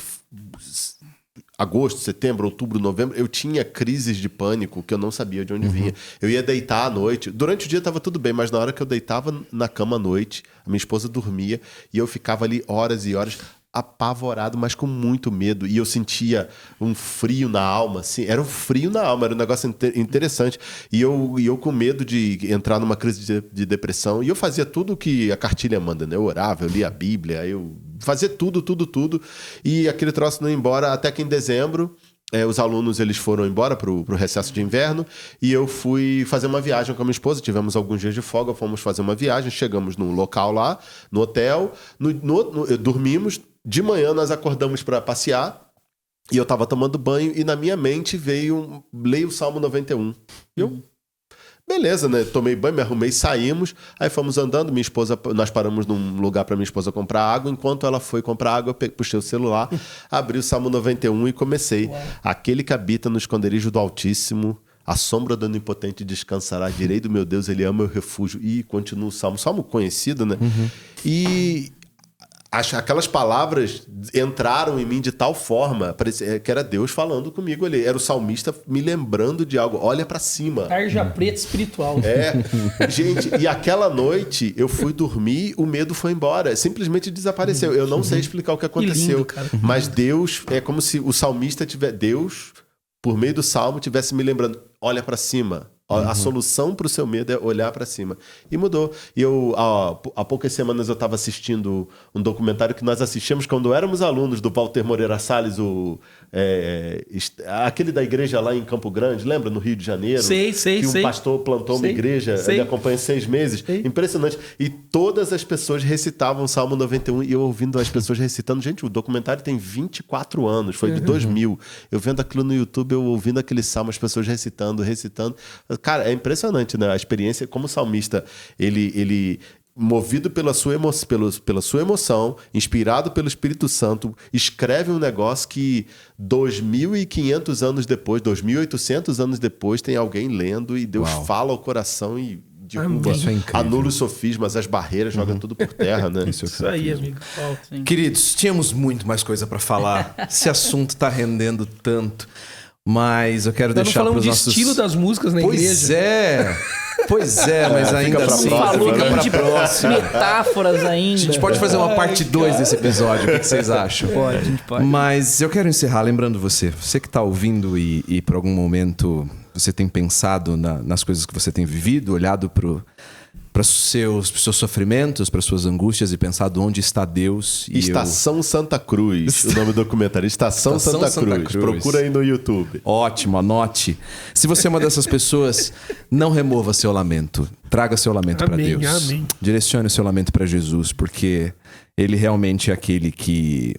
Agosto, setembro, outubro, novembro, eu tinha crises de pânico que eu não sabia de onde vinha. Eu ia deitar à noite. Durante o dia estava tudo bem, mas na hora que eu deitava na cama à noite, a minha esposa dormia e eu ficava ali horas e horas apavorado, mas com muito medo. E eu sentia um frio na alma, assim. Era um frio na alma, era um negócio interessante. E eu com medo de entrar numa crise de depressão. E eu fazia tudo o que a cartilha manda, né? Eu orava, eu lia a Bíblia, eu fazia tudo. E aquele troço não ia embora até que em dezembro... os alunos eles foram embora pro recesso de inverno e eu fui fazer uma viagem com a minha esposa. Tivemos alguns dias de folga, fomos fazer uma viagem. Chegamos num local lá, no hotel, dormimos. De manhã nós acordamos para passear e eu estava tomando banho e na minha mente leio o Salmo 91. Beleza, né? Tomei banho, me arrumei, saímos. Aí fomos andando, nós paramos num lugar pra minha esposa comprar água. Enquanto ela foi comprar água, eu puxei o celular, abri o Salmo 91 e comecei. Aquele que habita no esconderijo do Altíssimo, a sombra do Onipotente descansará. Direi do meu Deus, ele ama o refúgio. E continua o Salmo. Salmo conhecido, né? E aquelas palavras entraram em mim de tal forma, parecia que era Deus falando comigo ali. Era o salmista me lembrando de algo. Olha pra cima. Tarja preta espiritual. Gente, e aquela noite eu fui dormir, o medo foi embora. Simplesmente desapareceu. Eu não sei explicar o que aconteceu. lindo, cara. Mas Deus, é como se o salmista Deus, por meio do salmo, tivesse me lembrando. Olha pra cima. A solução para o seu medo é olhar para cima. E mudou. E há poucas semanas eu estava assistindo um documentário que nós assistimos quando éramos alunos do Walter Moreira Salles, aquele da igreja lá em Campo Grande, lembra? No Rio de Janeiro. Sei. Que um pastor plantou uma igreja, ele acompanha 6 meses. Impressionante. E todas as pessoas recitavam o Salmo 91 e eu ouvindo as pessoas recitando. Gente, o documentário tem 24 anos, foi de 2000. Eu vendo aquilo no YouTube, eu ouvindo aquele salmo, as pessoas recitando. Cara, é impressionante, né? A experiência como salmista, ele movido pela sua emoção, inspirado pelo Espírito Santo, escreve um negócio que 2.500 anos depois, 2.800 anos depois, tem alguém lendo e Deus fala ao coração e derruba, anula os sofismas, as barreiras, joga tudo por terra, né? Isso aí, amigo. Queridos, tínhamos muito mais coisa para falar. Esse assunto tá rendendo tanto. Mas eu quero deixar para os nossos... estilo das músicas na igreja. Pois é, mas ainda assim fica pra próxima. Metáforas ainda. A gente pode fazer uma parte 2 desse episódio, o que vocês acham? Pode, a gente pode. Mas eu quero encerrar lembrando você que está ouvindo e por algum momento você tem pensado nas coisas que você tem vivido, olhado para os seus sofrimentos, para suas angústias e pensado onde está Deus. Estação Santa Cruz, o nome do documentário. Estação Santa Cruz. Procura aí no YouTube. Ótimo, anote. Se você é uma dessas pessoas, não remova seu lamento. Traga seu lamento para Deus. Amém. Direcione o seu lamento para Jesus, porque Ele realmente é aquele que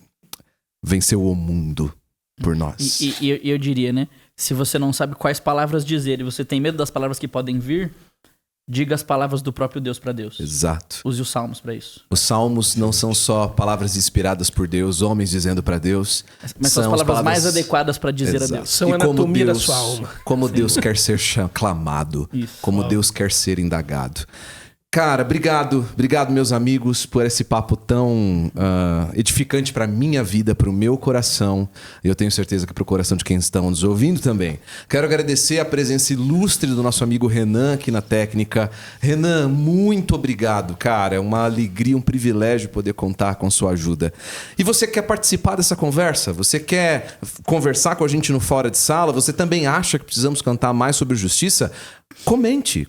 venceu o mundo por nós. E eu diria, né? Se você não sabe quais palavras dizer e você tem medo das palavras que podem vir, diga as palavras do próprio Deus para Deus. Exato. Use os salmos para isso. Os salmos não são só palavras inspiradas por Deus, homens dizendo para Deus. Mas são as palavras mais adequadas para dizer a Deus. São a anatomia da sua alma. Como Deus quer ser clamado. Isso. Como Deus quer ser indagado. Cara, obrigado, meus amigos, por esse papo tão edificante para minha vida, para o meu coração. E eu tenho certeza que para o coração de quem estão nos ouvindo também. Quero agradecer a presença ilustre do nosso amigo Renan aqui na técnica. Renan, muito obrigado, cara. É uma alegria, um privilégio poder contar com sua ajuda. E você quer participar dessa conversa? Você quer conversar com a gente no Fora de Sala? Você também acha que precisamos cantar mais sobre justiça? Comente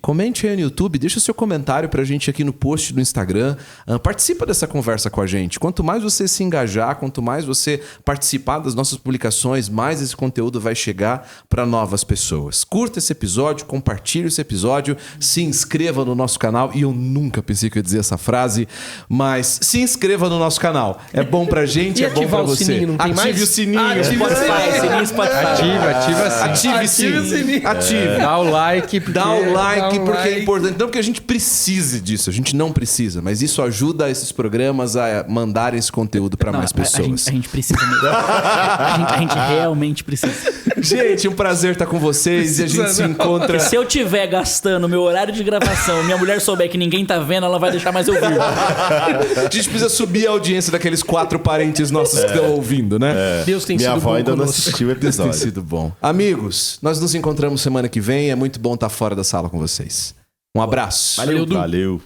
aí no YouTube, deixa seu comentário pra gente aqui no post do Instagram. Participa dessa conversa com a gente. Quanto mais você se engajar, quanto mais você participar das nossas publicações, mais esse conteúdo vai chegar para novas pessoas. Curta esse episódio, compartilhe esse episódio, se inscreva no nosso canal. E eu nunca pensei que eu ia dizer essa frase, mas se inscreva no nosso canal. É bom pra gente, é bom pra você. Sininho, não tem ative mais? o sininho. Ative Ative sim. Ative. Dá o like. Dá o like porque like. é importante. Não porque a gente precise disso, a gente não precisa, mas isso ajuda esses programas a mandarem esse conteúdo para mais pessoas. A gente precisa mesmo. a gente realmente precisa. Gente, um prazer estar com vocês e a gente se encontra. Porque se eu tiver gastando meu horário de gravação, minha mulher souber que ninguém tá vendo, ela vai deixar mais eu ouvir. A gente precisa subir a audiência daqueles 4 parentes nossos que estão ouvindo, né? Deus tem Minha sido avó bom ainda não conosco. assistiu o Tem episódio. sido bom. Amigos, nós nos encontramos semana que vem. É muito bom estar fora da sala com vocês. Um abraço. Valeu.